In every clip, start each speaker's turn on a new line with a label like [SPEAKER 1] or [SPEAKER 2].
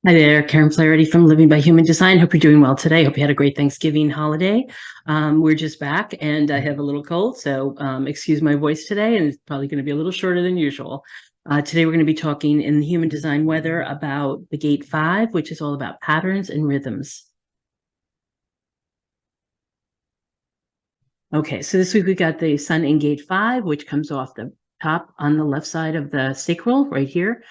[SPEAKER 1] Hi there, Karen Flaherty from Living by Human Design. Hope you're doing well today. Hope you had a great Thanksgiving holiday. We're just back, and I have a little cold, so excuse my voice today, and it's probably going to be a little shorter than usual. Today, we're going to be talking in the Human Design Weather about the Gate 5, which is all about patterns and rhythms. Okay, so this week we got the Sun in Gate 5, which comes off the top on the left side of the sacral right here.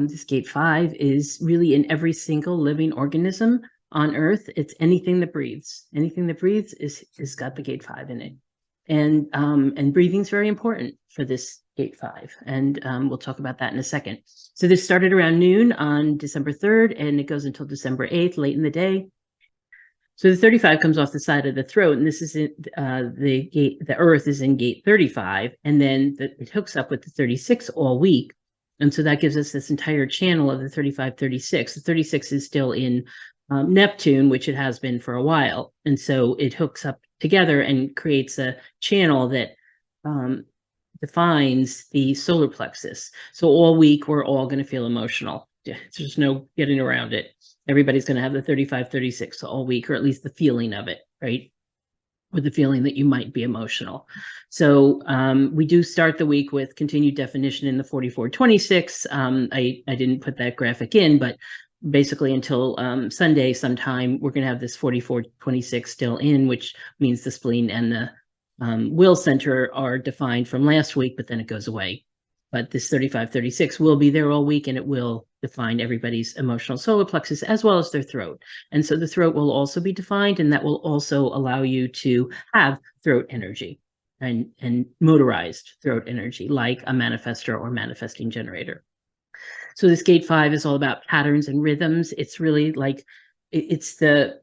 [SPEAKER 1] This Gate 5 is really in every single living organism on Earth. It's anything that breathes. Anything that breathes is got the Gate 5 in it. And breathing is very important for this Gate 5. And we'll talk about that in a second. So this started around noon on December 3rd, and it goes until December 8th, late in the day. So the 35 comes off the side of the throat, and this is the gate. The Earth is in Gate 35, and then it hooks up with the 36 all week, and so that gives us this entire channel of the 35, 36. The 36 is still in Neptune, which it has been for a while, and so it hooks up together and creates a channel that defines the solar plexus. So all week we're all going to feel emotional. There's no getting around it. Everybody's going to have the 35, 36 all week, or at least the feeling of it, right? Or the feeling that you might be emotional. So we do start the week with continued definition in the 4426. I didn't put that graphic in, but basically until Sunday sometime, we're going to have this 4426 still in, which means the spleen and the will center are defined from last week, but then it goes away. But this 35, 36 will be there all week, and it will define everybody's emotional solar plexus as well as their throat. And so the throat will also be defined, and that will also allow you to have throat energy and motorized throat energy, like a manifestor or manifesting generator. So this Gate 5 is all about patterns and rhythms. It's really like it's the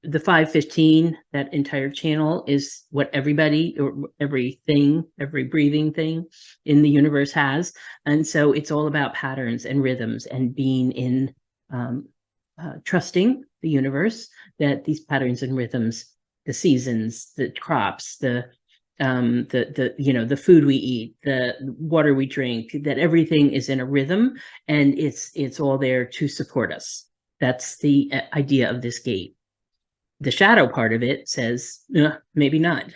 [SPEAKER 1] 515, that entire channel is what everybody or everything, every breathing thing in the universe has. And so it's all about patterns and rhythms and being in trusting the universe that these patterns and rhythms, the seasons, the crops, the food we eat, the water we drink, that everything is in a rhythm, and it's all there to support us. That's the idea of this gate. The shadow part of it says, maybe not.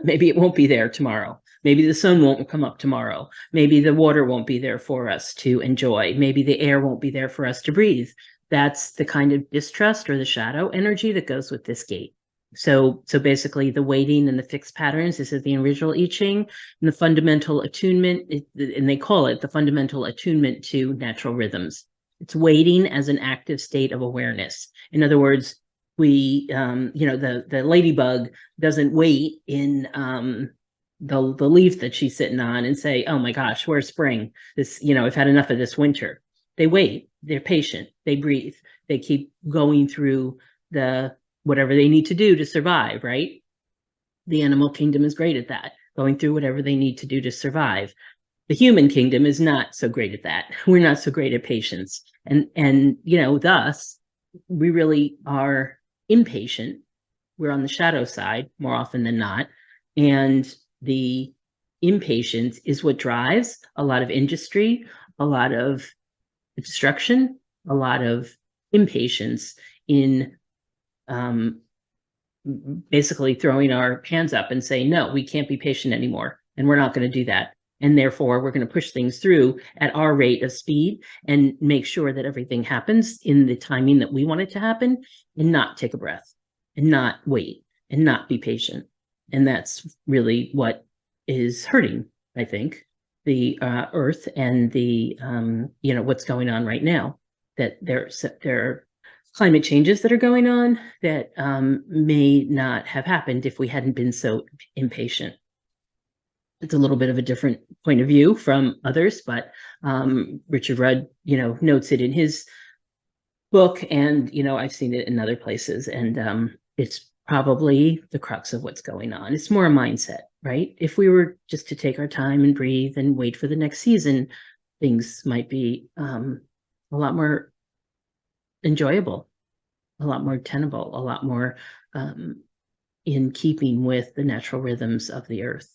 [SPEAKER 1] Maybe it won't be there tomorrow. Maybe the sun won't come up tomorrow. Maybe the water won't be there for us to enjoy. Maybe the air won't be there for us to breathe. That's the kind of distrust or the shadow energy that goes with this gate. So basically the waiting and the fixed patterns, this is the original I Ching, and the fundamental attunement, and they call it the fundamental attunement to natural rhythms. It's waiting as an active state of awareness. In other words, the ladybug doesn't wait in the leaf that she's sitting on and say, oh my gosh, where's spring? This, I've had enough of this winter. They wait, they're patient, they breathe, they keep going through the whatever they need to do to survive, right? The animal kingdom is great at that, going through whatever they need to do to survive. The human kingdom is not so great at that. We're not so great at patience. And thus, we really are impatient. We're on the shadow side more often than not. And the impatience is what drives a lot of industry, a lot of destruction, a lot of impatience in basically throwing our hands up and saying, no, we can't be patient anymore. And we're not going to do that. And therefore, we're going to push things through at our rate of speed and make sure that everything happens in the timing that we want it to happen, and not take a breath and not wait and not be patient. And that's really what is hurting, I think, the Earth and the, what's going on right now, that there are climate changes that are going on that may not have happened if we hadn't been so impatient. It's a little bit of a different point of view from others, but Richard Rudd, notes it in his book, and I've seen it in other places, and it's probably the crux of what's going on. It's more a mindset, right? If we were just to take our time and breathe and wait for the next season, things might be a lot more enjoyable, a lot more tenable, a lot more in keeping with the natural rhythms of the earth.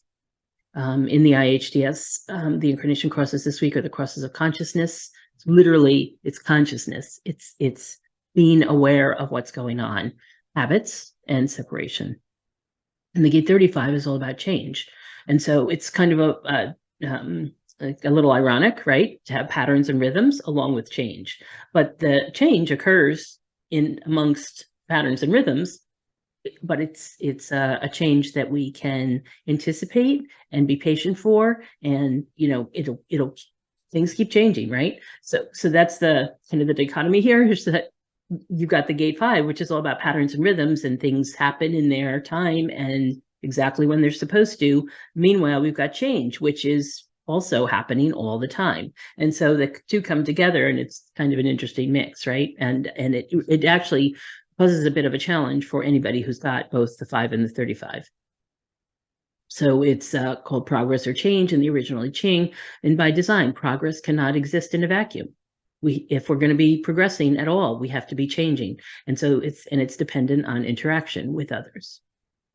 [SPEAKER 1] In the IHDS, the incarnation crosses this week are the crosses of consciousness. literally, it's consciousness. It's being aware of what's going on, habits and separation. And the gate 35 is all about change. And so it's kind of a little ironic, right, to have patterns and rhythms along with change. But the change occurs in amongst patterns and rhythms, but it's a change that we can anticipate and be patient for, and it'll things keep changing, right? So that's the kind of the dichotomy here, is that you've got the gate 5, which is all about patterns and rhythms, and things happen in their time and exactly when they're supposed to. Meanwhile, we've got change, which is also happening all the time. And so the two come together, and it's kind of an interesting mix, right? And it actually poses a bit of a challenge for anybody who's got both the 5 and the 35. So it's called progress or change in the original I Ching. And by design, progress cannot exist in a vacuum. If we're going to be progressing at all, we have to be changing. And so it's dependent on interaction with others.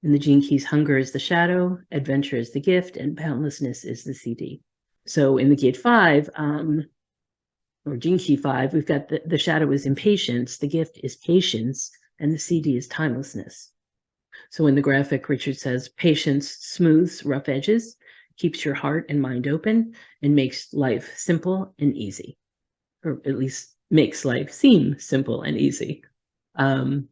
[SPEAKER 1] In the Gene Keys, hunger is the shadow, adventure is the gift, and boundlessness is the CD. So in the Gate 5, or Gene Key 5, we've got the shadow is impatience, the gift is patience, and the CD is timelessness. So in the graphic, Richard says, patience smooths rough edges, keeps your heart and mind open, and makes life simple and easy, or at least makes life seem simple and easy. Actually,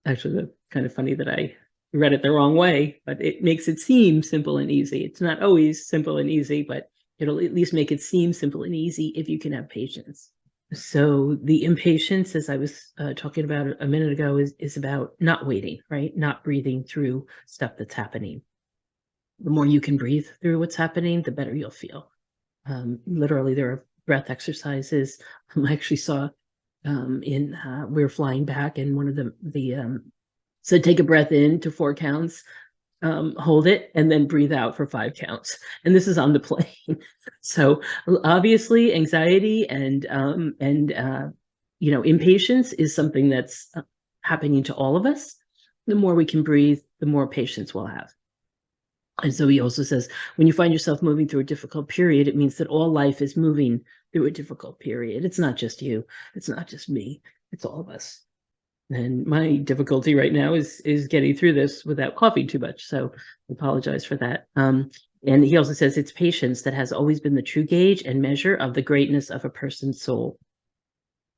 [SPEAKER 1] that's kind of funny that I read it the wrong way, but it makes it seem simple and easy. It's not always simple and easy, but it'll at least make it seem simple and easy if you can have patience. So the impatience, as I was talking about a minute ago, is about not waiting, right? Not breathing through stuff that's happening. The more you can breathe through what's happening, the better you'll feel. Literally, there are breath exercises. I actually saw we were flying back, and one of the said, take a breath in to 4 counts, hold it, and then breathe out for 5 counts. And this is on the plane. So obviously anxiety and impatience is something that's happening to all of us. The more we can breathe, the more patience we'll have. And so he also says, when you find yourself moving through a difficult period, it means that all life is moving through a difficult period. It's not just you. It's not just me. It's all of us. And my difficulty right now is getting through this without coughing too much. So I apologize for that. And he also says it's patience that has always been the true gauge and measure of the greatness of a person's soul.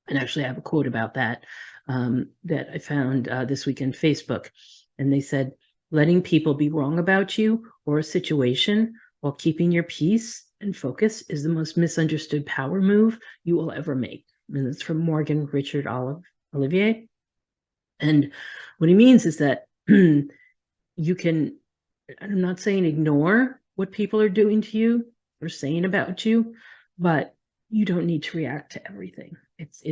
[SPEAKER 1] And actually, I have a quote about that that I found this week on Facebook. And they said, letting people be wrong about you or a situation while keeping your peace and focus is the most misunderstood power move you will ever make. And it's from Morgan Richard Olivier. And what he means is that you can, I'm not saying ignore what people are doing to you or saying about you, but you don't need to react to everything. It's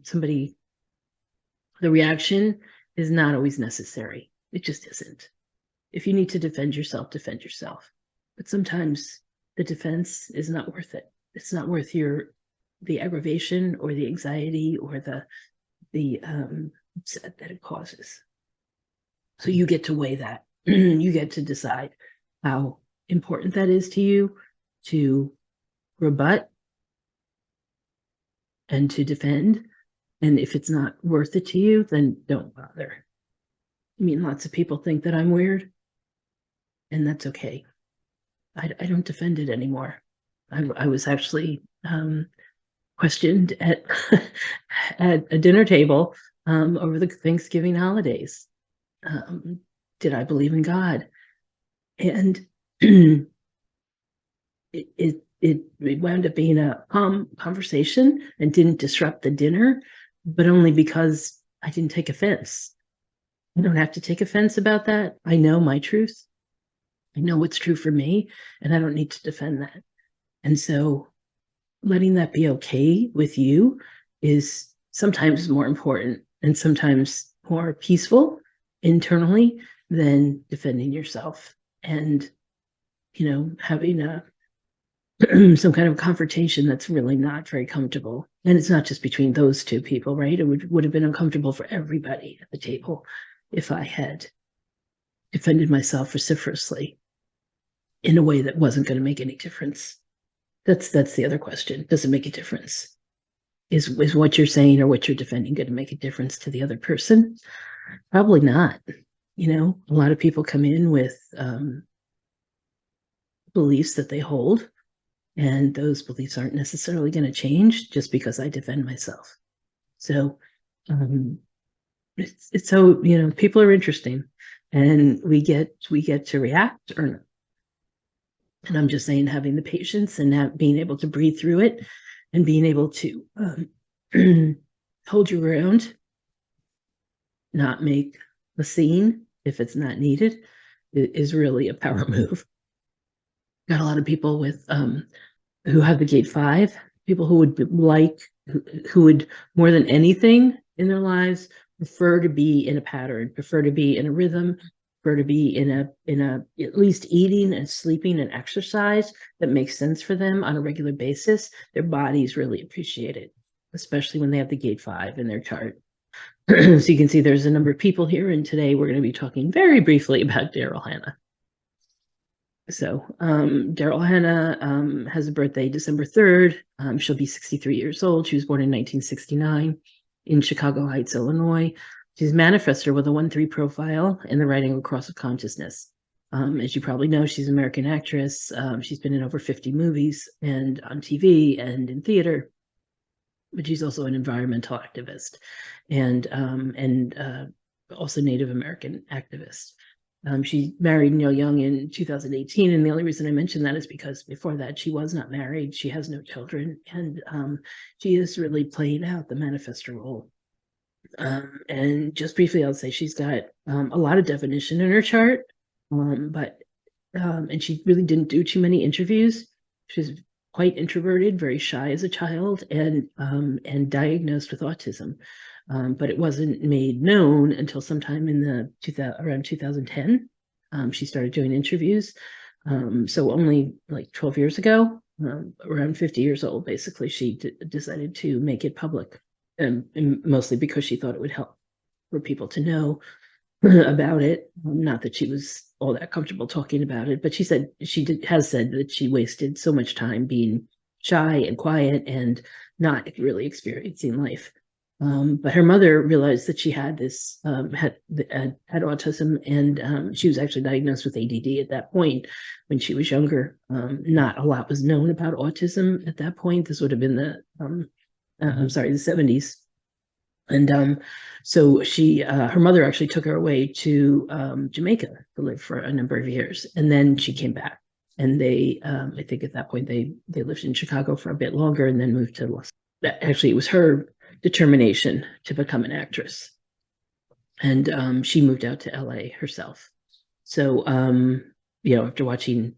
[SPEAKER 1] somebody, the reaction is not always necessary. It just isn't. If you need to defend yourself, defend yourself. But sometimes the defense is not worth it. It's not worth the aggravation or the anxiety or the upset that it causes. So you get to weigh that. You get to decide how important that is to you, to rebut and to defend. And if it's not worth it to you, then don't bother. I mean, lots of people think that I'm weird, and that's okay. I don't defend it anymore. I was actually questioned at at a dinner table over the Thanksgiving holidays. Did I believe in God? And it wound up being a calm conversation and didn't disrupt the dinner, but only because I didn't take offense. I don't have to take offense about that. I know my truth. I know what's true for me, and I don't need to defend that. And so letting that be okay with you is sometimes more important and sometimes more peaceful internally than defending yourself and, having some kind of confrontation that's really not very comfortable. And it's not just between those two people, right? It would have been uncomfortable for everybody at the table if I had defended myself vociferously in a way that wasn't going to make any difference. That's the other question. Does it make a difference? Is what you're saying or what you're defending going to make a difference to the other person? Probably not. A lot of people come in with beliefs that they hold, and those beliefs aren't necessarily going to change just because I defend myself. So it's so people are interesting, and we get to react or not. And I'm just saying, having the patience and being able to breathe through it, and being able to hold your ground, not make a scene if it's not needed, is really a power move. Got a lot of people with who have the gate 5, people who would more than anything in their lives prefer to be in a pattern, prefer to be in a rhythm, prefer to be in a at least eating and sleeping and exercise that makes sense for them on a regular basis. Their bodies really appreciate it, especially when they have the gate 5 in their chart. So you can see there's a number of people here, and today we're going to be talking very briefly about Daryl Hannah. So Daryl Hannah has a birthday December 3rd. She'll be 63 years old. She was born in 1969 in Chicago Heights, Illinois. She's a manifester with a 1-3 profile and the writing across of consciousness. As you probably know, she's an American actress. She's been in over 50 movies and on TV and in theater, but she's also an environmental activist and also Native American activist. She married Neil Young in 2018, and the only reason I mention that is because before that she was not married. She has no children, and she is really playing out the manifestor role. And just briefly, I'll say she's got a lot of definition in her chart, and she really didn't do too many interviews. She's quite introverted, very shy as a child, and diagnosed with autism. But it wasn't made known until sometime in around 2010. She started doing interviews. So only like 12 years ago, around 50 years old, basically, she decided to make it public, and mostly because she thought it would help for people to know about it. Not that she was all that comfortable talking about it, but she said has said that she wasted so much time being shy and quiet and not really experiencing life. But her mother realized that she had this had autism, and she was actually diagnosed with ADD at that point when she was younger. Not a lot was known about autism at that point. This would have been the 70s. And so her mother actually took her away to Jamaica to live for a number of years, and then she came back. And they, I think at that point, they lived in Chicago for a bit longer, and then moved to Los. Actually, it was her determination to become an actress, and she moved out to LA herself. So after watching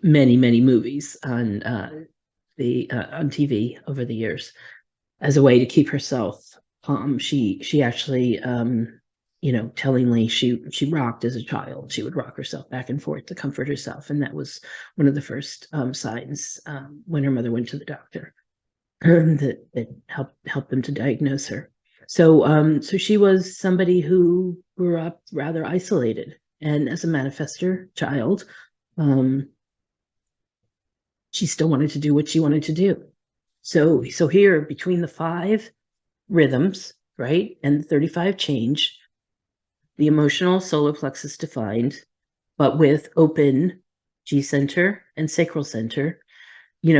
[SPEAKER 1] many movies on TV over the years, as a way to keep herself calm, she actually tellingly she rocked as a child. She would rock herself back and forth to comfort herself, and that was one of the first signs when her mother went to the doctor that helped them to diagnose her. So she was somebody who grew up rather isolated, and as a manifestor child, she still wanted to do what she wanted to do. So here, between the 5 rhythms, right, and the 35 change, the emotional solar plexus defined, but with open G center and sacral center.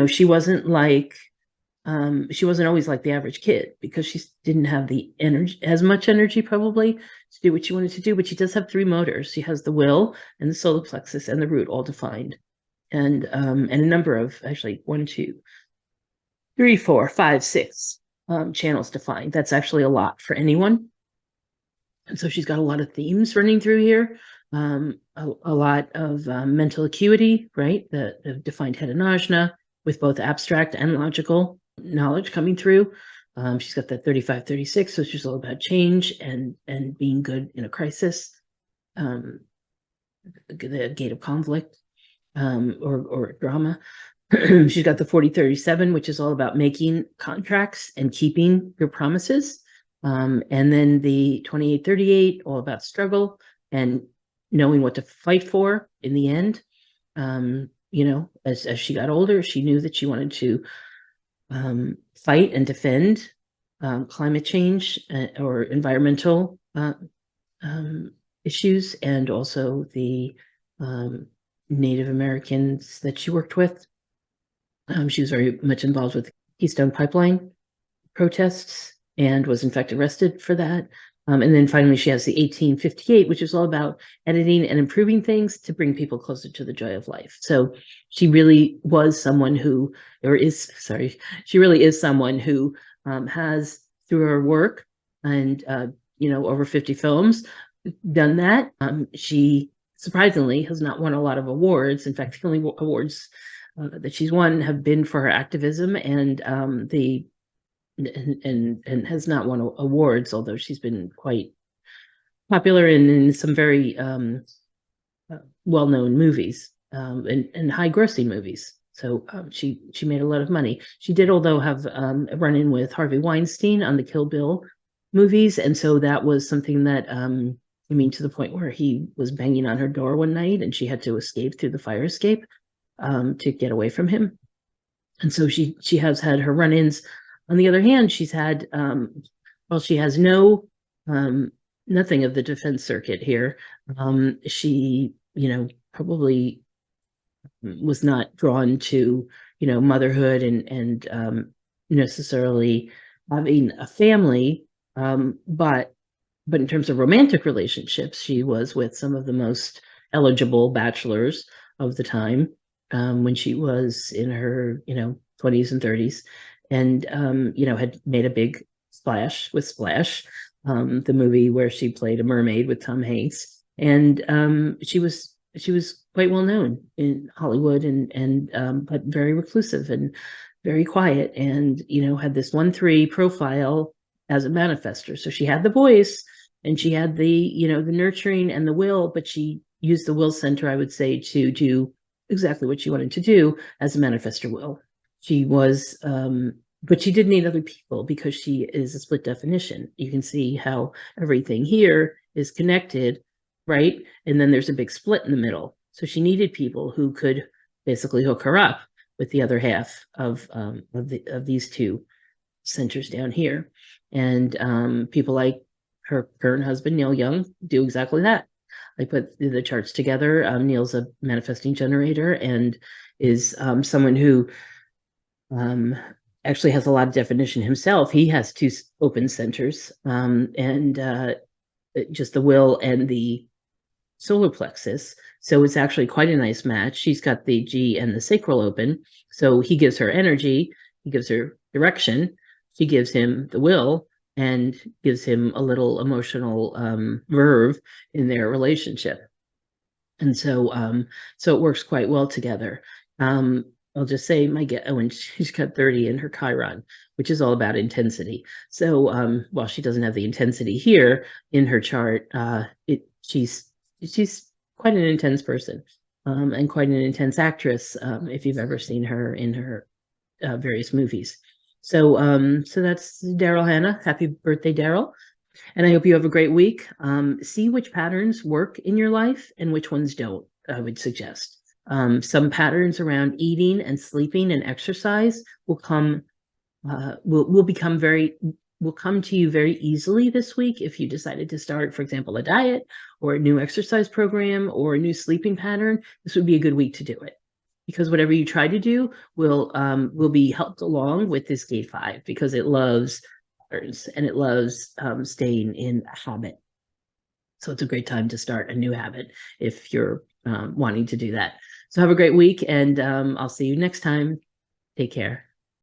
[SPEAKER 1] She wasn't like she wasn't always like the average kid, because she didn't have the energy, as much energy probably, to do what she wanted to do. But she does have 3 motors. She has the will and the solar plexus and the root all defined, and a number of, actually 1, 2, 3, 4, 5, 6 channels defined. That's actually a lot for anyone. And so she's got a lot of themes running through here. A lot of mental acuity, right? The defined head and ajna, with both abstract and logical knowledge coming through. She's got that 35-36, so she's all about change and being good in a crisis. The gate of conflict or drama. She's got the 40-37, which is all about making contracts and keeping your promises. And then the 28-38, all about struggle and knowing what to fight for in the end. as she got older, she knew that she wanted to fight and defend climate change or environmental issues, and also the Native Americans that she worked with. She was very much involved with Keystone Pipeline protests and was in fact arrested for that. And then finally, she has the 1858, which is all about editing and improving things to bring people closer to the joy of life. So she really was someone who, or is, sorry, she really is someone who has, through her work and, over 50 films, done that. She surprisingly has not won a lot of awards. In fact, the only awards that she's won have been for her activism and and has not won awards, although she's been quite popular in some very well-known movies and high-grossing movies. So she made a lot of money. She did, although, have a run-in with Harvey Weinstein on the Kill Bill movies, and so that was something that to the point where he was banging on her door one night, and she had to escape through the fire escape to get away from him. And so she has had her run-ins. On the other hand, she's had, she has nothing of the defense circuit here. She, probably was not drawn to, motherhood and necessarily having a family. But in terms of romantic relationships, she was with some of the most eligible bachelors of the time when she was in her, 20s and 30s. And had made a big splash with Splash, the movie where she played a mermaid with Tom Hanks, and she was quite well known in Hollywood, and but very reclusive and very quiet, and had this 1-3 profile as a manifester. So she had the voice, and she had the the nurturing and the will, but she used the will center, I would say, to do exactly what she wanted to do as a manifester will. She was, but she did need other people because she is a split definition. You can see how everything here is connected, right? And then there's a big split in the middle. So she needed people who could basically hook her up with the other half of these two centers down here. And people like her current husband, Neil Young, do exactly that. I put the charts together. Neil's a manifesting generator and is someone who actually has a lot of definition himself. He has 2 open centers, and just the will and the solar plexus. So it's actually quite a nice match. She's got the G and the sacral open. So he gives her energy, he gives her direction, she gives him the will, and gives him a little emotional verve in their relationship. And so it works quite well together. I'll just say when she's got 30 in her Chiron, which is all about intensity. So while she doesn't have the intensity here in her chart, she's quite an intense person and quite an intense actress if you've ever seen her in her various movies. So that's Daryl Hannah. Happy birthday, Daryl. And I hope you have a great week. See which patterns work in your life and which ones don't, I would suggest. Some patterns around eating and sleeping and exercise will come to you very easily this week if you decided to start, for example, a diet or a new exercise program or a new sleeping pattern. This would be a good week to do it, because whatever you try to do will be helped along with this gate 5, because it loves patterns and it loves staying in a habit. So it's a great time to start a new habit if you're wanting to do that. So have a great week, and I'll see you next time. Take care.